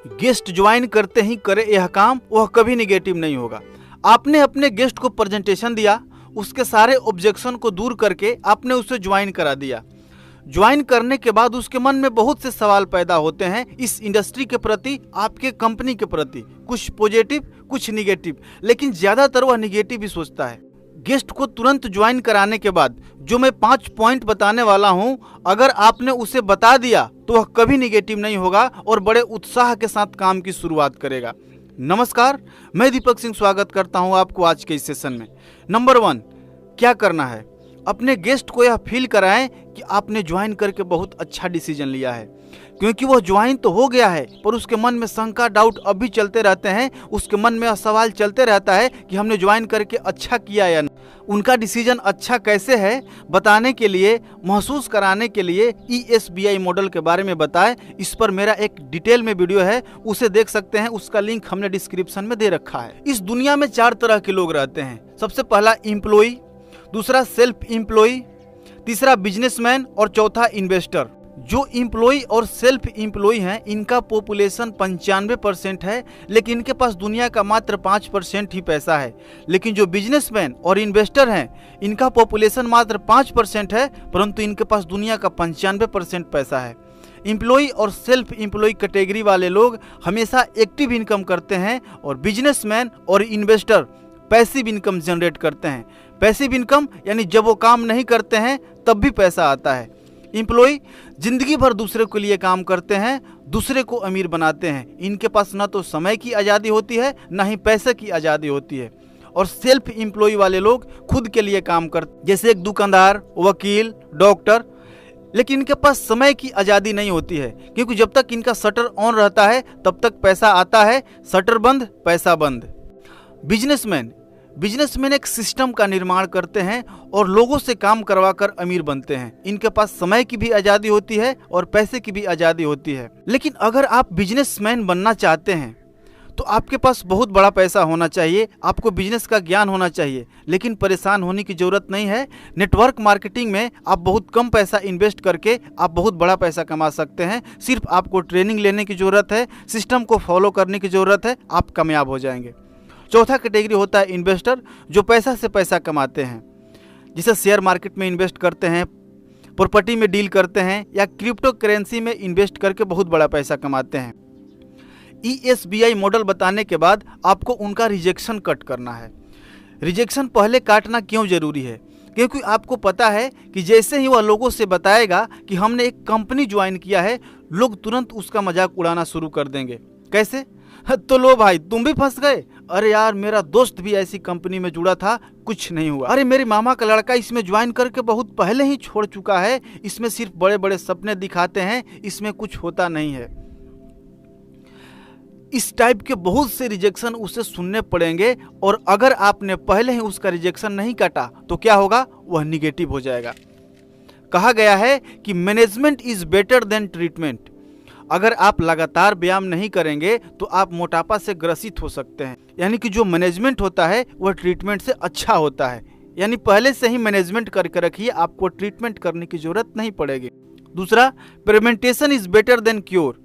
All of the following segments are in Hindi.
गेस्ट ज्वाइन करते ही करे यह काम, वह कभी निगेटिव नहीं होगा। आपने अपने गेस्ट को प्रेजेंटेशन दिया, उसके सारे ऑब्जेक्शन को दूर करके आपने उसे ज्वाइन करा दिया। ज्वाइन करने के बाद उसके मन में बहुत से सवाल पैदा होते हैं इस इंडस्ट्री के प्रति, आपके कंपनी के प्रति, कुछ पॉजिटिव कुछ निगेटिव, लेकिन ज़्यादातर वह निगेटिव ही सोचता है। गेस्ट को तुरंत ज्वाइन कराने के बाद जो मैं 5 पॉइंट बताने वाला हूं, अगर आपने उसे बता दिया तो वह कभी निगेटिव नहीं होगा और बड़े उत्साह के साथ काम की शुरुआत करेगा। नमस्कार, मैं दीपक सिंह स्वागत करता हूं आपको आज के इस सेशन में। नंबर 1, क्या करना है? अपने गेस्ट को यह फील कराएं कि आपने ज्वाइन करके बहुत अच्छा डिसीजन लिया है, क्योंकि वह ज्वाइन तो हो गया है पर उसके मन में शंका, डाउट अब भी चलते रहते हैं। उसके मन में सवाल चलते रहता है कि हमने ज्वाइन करके अच्छा किया या नहीं। उनका डिसीजन अच्छा कैसे है बताने के लिए, महसूस कराने के लिए ESBI मॉडल के बारे में बताएं। इस पर मेरा एक डिटेल में वीडियो है, उसे देख सकते हैं, उसका लिंक हमने डिस्क्रिप्शन में दे रखा है। इस दुनिया में 4 तरह के लोग रहते हैं। सबसे पहला एम्प्लॉई, दूसरा सेल्फ एम्प्लॉई, तीसरा बिजनेसमैन और चौथा इन्वेस्टर। जो एम्प्लॉई और सेल्फ एम्प्लॉई हैं, इनका पॉपुलेशन 95% है, लेकिन इनके पास दुनिया का मात्र 5% ही पैसा है। लेकिन जो बिजनेसमैन और इन्वेस्टर हैं, इनका पॉपुलेशन मात्र 5% है, परंतु इनके पास दुनिया का 95% पैसा है। एम्प्लॉई और सेल्फ एम्प्लॉई कैटेगरी वाले लोग हमेशा एक्टिव इनकम करते हैं और बिजनेसमैन और इन्वेस्टर पैसिव इनकम जनरेट करते हैं। पैसिव इनकम यानी जब वो काम नहीं करते हैं तब भी पैसा आता है। एम्प्लॉय जिंदगी भर दूसरे के लिए काम करते हैं, दूसरे को अमीर बनाते हैं। इनके पास ना तो समय की आज़ादी होती है, ना ही पैसे की आज़ादी होती है। और सेल्फ एम्प्लॉय वाले लोग खुद के लिए काम करते, जैसे एक दुकानदार, वकील, डॉक्टर, लेकिन इनके पास समय की आज़ादी नहीं होती है, क्योंकि जब तक इनका शटर ऑन रहता है तब तक पैसा आता है, शटर बंद पैसा बंद। बिजनेसमैन एक सिस्टम का निर्माण करते हैं और लोगों से काम करवाकर अमीर बनते हैं। इनके पास समय की भी आज़ादी होती है और पैसे की भी आज़ादी होती है। लेकिन अगर आप बिजनेसमैन बनना चाहते हैं तो आपके पास बहुत बड़ा पैसा होना चाहिए, आपको बिजनेस का ज्ञान होना चाहिए। लेकिन परेशान होने की ज़रूरत नहीं है। नेटवर्क मार्केटिंग में आप बहुत कम पैसा इन्वेस्ट करके आप बहुत बड़ा पैसा कमा सकते हैं। सिर्फ आपको ट्रेनिंग लेने की ज़रूरत है, सिस्टम को फॉलो करने की ज़रूरत है, आप कामयाब हो जाएंगे। चौथा कैटेगरी होता है इन्वेस्टर, जो पैसा से पैसा कमाते हैं, जिसे शेयर मार्केट में इन्वेस्ट करते हैं, प्रॉपर्टी में डील करते हैं या क्रिप्टो करेंसी में इन्वेस्ट करके बहुत बड़ा पैसा कमाते हैं। ESBI मॉडल बताने के बाद आपको उनका रिजेक्शन कट करना है। रिजेक्शन पहले काटना क्यों जरूरी है? क्योंकि आपको पता है कि जैसे ही वह लोगों से बताएगा कि हमने एक कंपनी ज्वाइन किया है, लोग तुरंत उसका मजाक उड़ाना शुरू कर देंगे। कैसे? तो लो भाई, तुम भी फंस गए। अरे यार, मेरा दोस्त भी ऐसी कंपनी में जुड़ा था, कुछ नहीं हुआ। अरे मेरे मामा का लड़का इसमें ज्वाइन करके बहुत पहले ही छोड़ चुका है, इसमें सिर्फ बड़े बड़े सपने दिखाते हैं, इसमें कुछ होता नहीं है। इस टाइप के बहुत से रिजेक्शन उसे सुनने पड़ेंगे और अगर आपने पहले ही उसका रिजेक्शन नहीं काटा तो क्या होगा? वह निगेटिव हो जाएगा। कहा गया है कि management is better than treatment. अगर आप लगातार व्यायाम नहीं करेंगे तो आप मोटापा से ग्रसित हो सकते हैं। यानी कि जो मैनेजमेंट होता है वह ट्रीटमेंट से अच्छा होता है। यानी पहले से ही मैनेजमेंट करके रखिए, आपको ट्रीटमेंट करने की जरूरत नहीं पड़ेगी। दूसरा, prevention is better than cure.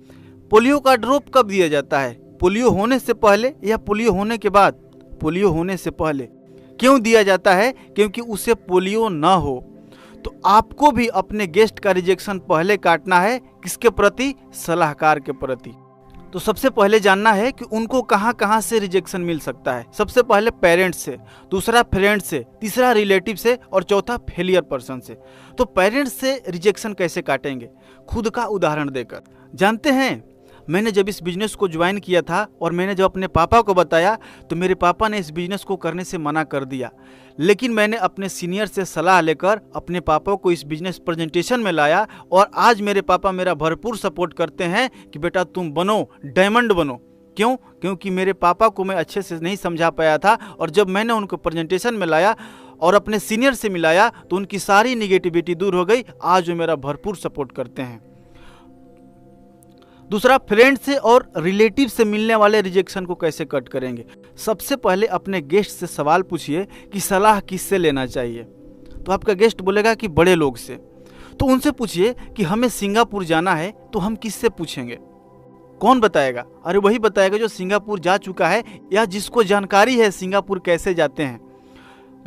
Polio का ड्रॉप कब दिया जाता है? पोलियो होने से पहले या पोलियो होने के बाद? पोलियो होने से पहले। क्यों दिया जाता है? क्योंकि उसे पोलियो ना हो। तो आपको भी अपने गेस्ट का रिजेक्शन पहले काटना है। किसके प्रति? सलाहकार के प्रति। तो सबसे पहले जानना है कि उनको कहां कहां से रिजेक्शन मिल सकता है। सबसे पहले पेरेंट्स से, दूसरा फ्रेंड से, तीसरा रिलेटिव से और चौथा फेलियर पर्सन से। तो पेरेंट्स से रिजेक्शन कैसे काटेंगे? खुद का उदाहरण देकर। जानते हैं, मैंने जब इस बिजनेस को ज्वाइन किया था और मैंने जब अपने पापा को बताया तो मेरे पापा ने इस बिजनेस को करने से मना कर दिया। लेकिन मैंने अपने सीनियर से सलाह लेकर अपने पापा को इस बिजनेस प्रेजेंटेशन में लाया और आज मेरे पापा मेरा भरपूर सपोर्ट करते हैं कि बेटा तुम बनो, डायमंड बनो। क्यों? क्योंकि मेरे पापा को मैं अच्छे से नहीं समझा पाया था और जब मैंने उनको प्रेजेंटेशन में लाया और अपने सीनियर से मिलाया तो उनकी सारी निगेटिविटी दूर हो गई। आज वो मेरा भरपूर सपोर्ट करते हैं। दूसरा, फ्रेंड से और रिलेटिव से मिलने वाले रिजेक्शन को कैसे कट करेंगे? सबसे पहले अपने गेस्ट से सवाल पूछिए कि सलाह किससे लेना चाहिए। तो आपका गेस्ट बोलेगा कि बड़े लोग से। तो उनसे पूछिए कि हमें सिंगापुर जाना है तो हम किससे पूछेंगे। कौन बताएगा? अरे वही बताएगा जो सिंगापुर जा चुका है या जिसको जानकारी है सिंगापुर कैसे जाते हैं।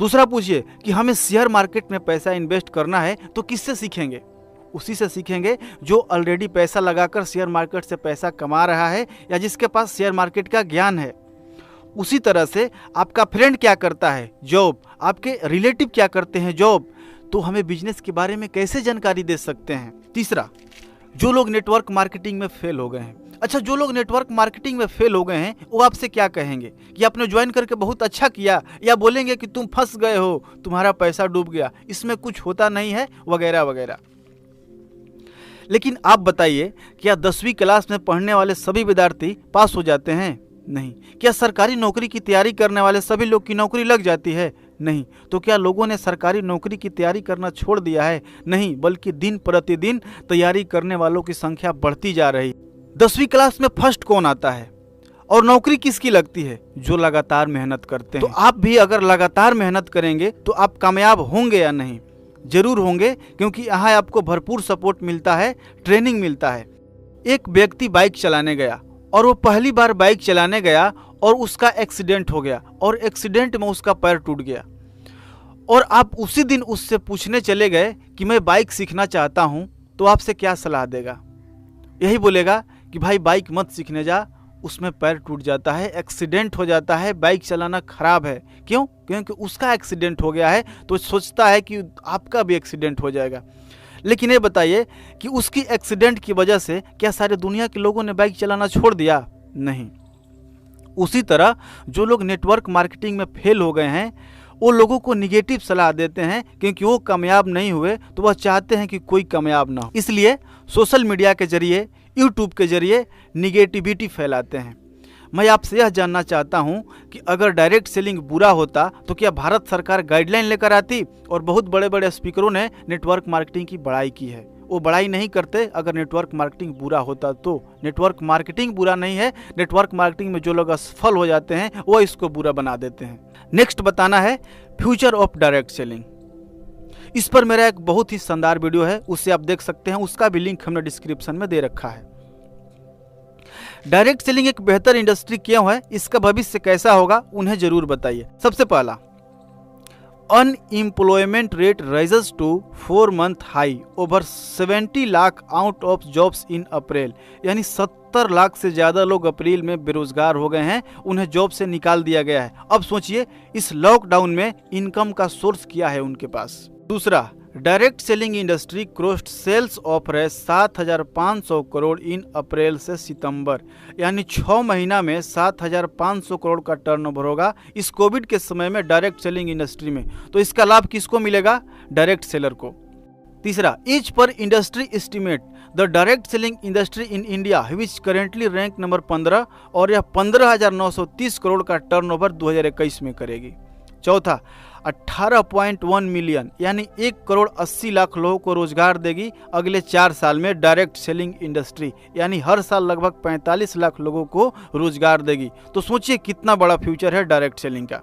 दूसरा पूछिए कि हमें शेयर मार्केट में पैसा इन्वेस्ट करना है तो किससे सीखेंगे? उसी से सीखेंगे जो ऑलरेडी पैसा लगाकर शेयर मार्केट से पैसा कमा रहा है या जिसके पास शेयर मार्केट का ज्ञान है। उसी तरह से आपका फ्रेंड क्या करता है, जॉब, आपके रिलेटिव क्या करते हैं, जॉब, तो हमें बिजनेस के बारे में कैसे जानकारी दे सकते हैं। तीसरा, जो लोग नेटवर्क मार्केटिंग में फेल हो गए हैं। अच्छा, जो लोग नेटवर्क मार्केटिंग में फेल हो गए हैं वो आपसे क्या कहेंगे कि आपने ज्वाइन करके बहुत अच्छा किया, या बोलेंगे कि तुम फंस गए हो, तुम्हारा पैसा डूब गया, इसमें कुछ होता नहीं है, वगैरह वगैरह। लेकिन आप बताइए, क्या 10वीं क्लास में पढ़ने वाले सभी विद्यार्थी पास हो जाते हैं? नहीं। क्या सरकारी नौकरी की तैयारी करने वाले सभी लोग की नौकरी लग जाती है? नहीं। तो क्या लोगों ने सरकारी नौकरी की तैयारी करना छोड़ दिया है? नहीं, बल्कि दिन प्रतिदिन तैयारी करने वालों की संख्या बढ़ती जा रही। 10वीं क्लास में फर्स्ट कौन आता है और नौकरी किसकी लगती है? जो लगातार मेहनत करते हैं। तो आप भी अगर लगातार मेहनत करेंगे तो आप कामयाब होंगे या नहीं? जरूर होंगे, क्योंकि यहाँ आपको भरपूर सपोर्ट मिलता है, ट्रेनिंग मिलता है। एक व्यक्ति बाइक चलाने गया और वो पहली बार बाइक चलाने गया और उसका एक्सीडेंट हो गया और एक्सीडेंट में उसका पैर टूट गया, और आप उसी दिन उससे पूछने चले गए कि मैं बाइक सीखना चाहता हूँ, तो आपसे क्या सलाह देगा? यही बोलेगा कि भाई बाइक मत सीखने जा, उसमें पैर टूट जाता है, एक्सीडेंट हो जाता है, बाइक चलाना खराब है। क्यों? क्योंकि उसका एक्सीडेंट हो गया है तो सोचता है कि आपका भी एक्सीडेंट हो जाएगा। लेकिन ये बताइए कि उसकी एक्सीडेंट की वजह से क्या सारे दुनिया के लोगों ने बाइक चलाना छोड़ दिया? नहीं। उसी तरह जो लोग नेटवर्क मार्केटिंग में फेल हो गए हैं वो लोगों को निगेटिव सलाह देते हैं, क्योंकि वो कामयाब नहीं हुए तो वह चाहते हैं कि कोई कामयाब ना हो। इसलिए सोशल मीडिया के जरिए, यूट्यूब के जरिए निगेटिविटी फैलाते हैं। मैं आपसे यह जानना चाहता हूं कि अगर डायरेक्ट सेलिंग बुरा होता तो क्या भारत सरकार गाइडलाइन लेकर आती और बहुत बड़े बड़े स्पीकरों ने नेटवर्क मार्केटिंग की बड़ाई की है? वो बड़ाई नहीं करते अगर नेटवर्क मार्केटिंग बुरा होता तो। नेटवर्क मार्केटिंग बुरा नहीं है, नेटवर्क मार्केटिंग में जो लोग असफल हो जाते हैं वो इसको बुरा बना देते हैं। नेक्स्ट बताना है फ्यूचर ऑफ डायरेक्ट सेलिंग। इस पर मेरा एक बहुत ही शानदार वीडियो है, उससे आप देख सकते हैं, उसका भी लिंक हमने डिस्क्रिप्शन में दे रखा है। डायरेक्ट सेलिंग एक बेहतर इंडस्ट्री क्यों है, इसका भविष्य कैसा होगा, उन्हें जरूर बताइए। सबसे पहला, unemployment rate rises to 4 month high, over 70 lakh out of jobs in April. यानी 70 लाख से ज्यादा लोग अप्रैल में बेरोजगार हो गए हैं, उन्हें जॉब से निकाल दिया गया है। अब सोचिए इस लॉकडाउन में इनकम का सोर्स क्या है उनके पास। दूसरा, direct selling industry crossed sales of 7,500 crore in April से सितंबर, यानी 6 महीना में 7,500 करोड़ का टर्नओवर होगा इस कोविड के समय में डायरेक्ट सेलिंग इंडस्ट्री में। तो इसका लाभ किसको मिलेगा? डायरेक्ट सेलर को। तीसरा, as per industry estimate the direct selling industry in India which currently rank number 15, और यह 15,930 करोड़ का टर्नओवर 2021 में करेगी। चौथा, 18.1 मिलियन यानी 1,80,00,000 लोगों को रोजगार देगी अगले 4 साल में डायरेक्ट सेलिंग इंडस्ट्री, यानी हर साल लगभग 45 लाख लोगों को रोजगार देगी। तो सोचिए कितना बड़ा फ्यूचर है डायरेक्ट सेलिंग का।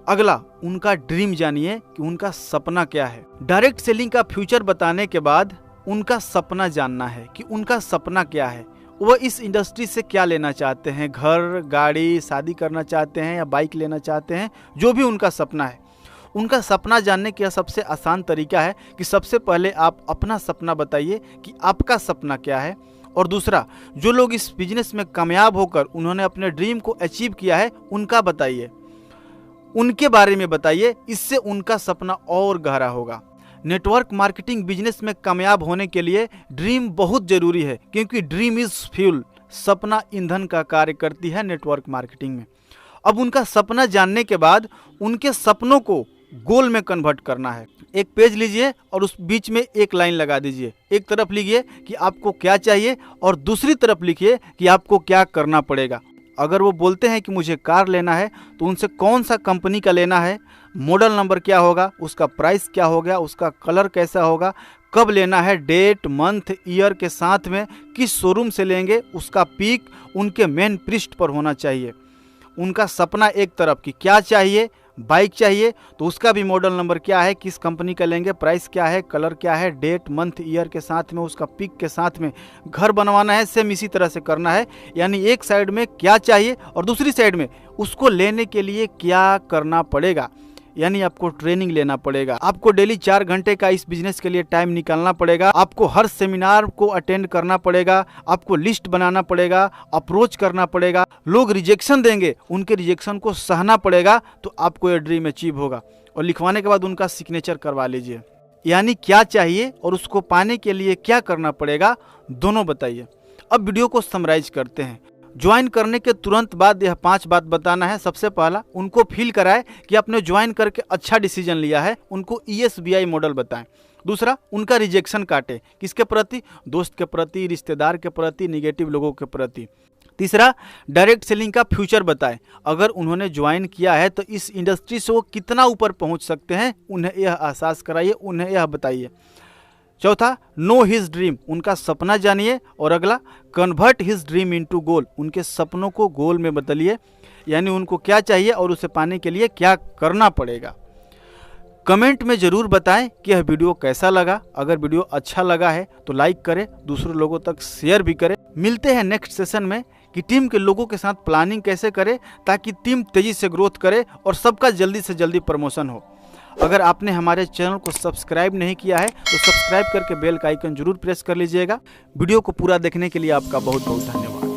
अगला, उनका ड्रीम जानिए कि उनका सपना क्या है। डायरेक्ट सेलिंग का फ्यूचर बताने के बाद उनका सपना जानना है कि उनका सपना क्या है, वो इस इंडस्ट्री से क्या लेना चाहते हैं, घर, गाड़ी, शादी करना चाहते हैं या बाइक लेना चाहते हैं, जो भी उनका सपना है। उनका सपना जानने का सबसे आसान तरीका है कि सबसे पहले आप अपना सपना बताइए कि आपका सपना क्या है, और दूसरा, जो लोग इस बिजनेस में कामयाब होकर उन्होंने अपने ड्रीम को अचीव किया है उनका बताइए, उनके बारे में बताइए, इससे उनका सपना और गहरा होगा। नेटवर्क मार्केटिंग बिजनेस में कामयाब होने के लिए ड्रीम बहुत जरूरी है, क्योंकि ड्रीम इज फ्यूल, सपना ईंधन का कार्य करती है नेटवर्क मार्केटिंग में। अब उनका सपना जानने के बाद उनके सपनों को गोल में कन्वर्ट करना है। एक पेज लीजिए और उस बीच में एक लाइन लगा दीजिए। एक तरफ लिखिए कि आपको क्या चाहिए और दूसरी तरफ लिखिए कि आपको क्या करना पड़ेगा। अगर वो बोलते हैं कि मुझे कार लेना है तो उनसे कौन सा कंपनी का लेना है, मॉडल नंबर क्या होगा, उसका प्राइस क्या हो गया, उसका कलर कैसा होगा, कब लेना है, डेट, मंथ, ईयर के साथ में किस शोरूम से लेंगे, उसका पिक उनके मेन पृष्ठ पर होना चाहिए। उनका सपना एक तरफ कि क्या चाहिए बाइक चाहिए तो उसका भी मॉडल नंबर क्या है, किस कंपनी का लेंगे, प्राइस क्या है, कलर क्या है, डेट मंथ ईयर के साथ में, उसका पिक के साथ में। घर बनवाना है, सेम इसी तरह से करना है। यानी एक साइड में क्या चाहिए और दूसरी साइड में उसको लेने के लिए क्या करना पड़ेगा। यानी आपको ट्रेनिंग लेना पड़ेगा, आपको डेली 4 घंटे का इस बिजनेस के लिए टाइम निकालना पड़ेगा, आपको हर सेमिनार को अटेंड करना पड़ेगा, आपको लिस्ट बनाना पड़ेगा, अप्रोच करना पड़ेगा, लोग रिजेक्शन देंगे, उनके रिजेक्शन को सहना पड़ेगा, तो आपको ये ड्रीम अचीव होगा। और लिखवाने के बाद उनका सिग्नेचर करवा लीजिए। यानी क्या चाहिए और उसको पाने के लिए क्या करना पड़ेगा, दोनों बताइए। अब वीडियो को समराइज करते हैं। ज्वाइन करने के तुरंत बाद यह 5 बात बताना है। सबसे पहला, उनको फील कराए कि आपने ज्वाइन करके अच्छा डिसीजन लिया है, उनको ESBI मॉडल बताएं। दूसरा, उनका रिजेक्शन काटे, किसके प्रति, दोस्त के प्रति, रिश्तेदार के प्रति, निगेटिव लोगों के प्रति। तीसरा, डायरेक्ट सेलिंग का फ्यूचर बताएं। अगर उन्होंने ज्वाइन किया है तो इस इंडस्ट्री से वो कितना ऊपर पहुंच सकते हैं, उन्हें यह एहसास कराइए, उन्हें यह बताइए। चौथा, नो हिज ड्रीम, उनका सपना जानिए। और अगला, कन्वर्ट हिज ड्रीम इनटू गोल, उनके सपनों को गोल में बदलिए। यानी उनको क्या चाहिए और उसे पाने के लिए क्या करना पड़ेगा। कमेंट में ज़रूर बताएं कि यह वीडियो कैसा लगा। अगर वीडियो अच्छा लगा है तो लाइक करें, दूसरे लोगों तक शेयर भी करें। मिलते हैं नेक्स्ट सेशन में कि टीम के लोगों के साथ प्लानिंग कैसे करें ताकि टीम तेज़ी से ग्रोथ करे और सबका जल्दी से जल्दी प्रमोशन हो। अगर आपने हमारे चैनल को सब्सक्राइब नहीं किया है तो सब्सक्राइब करके बेल का आइकन जरूर प्रेस कर लीजिएगा। वीडियो को पूरा देखने के लिए आपका बहुत बहुत धन्यवाद।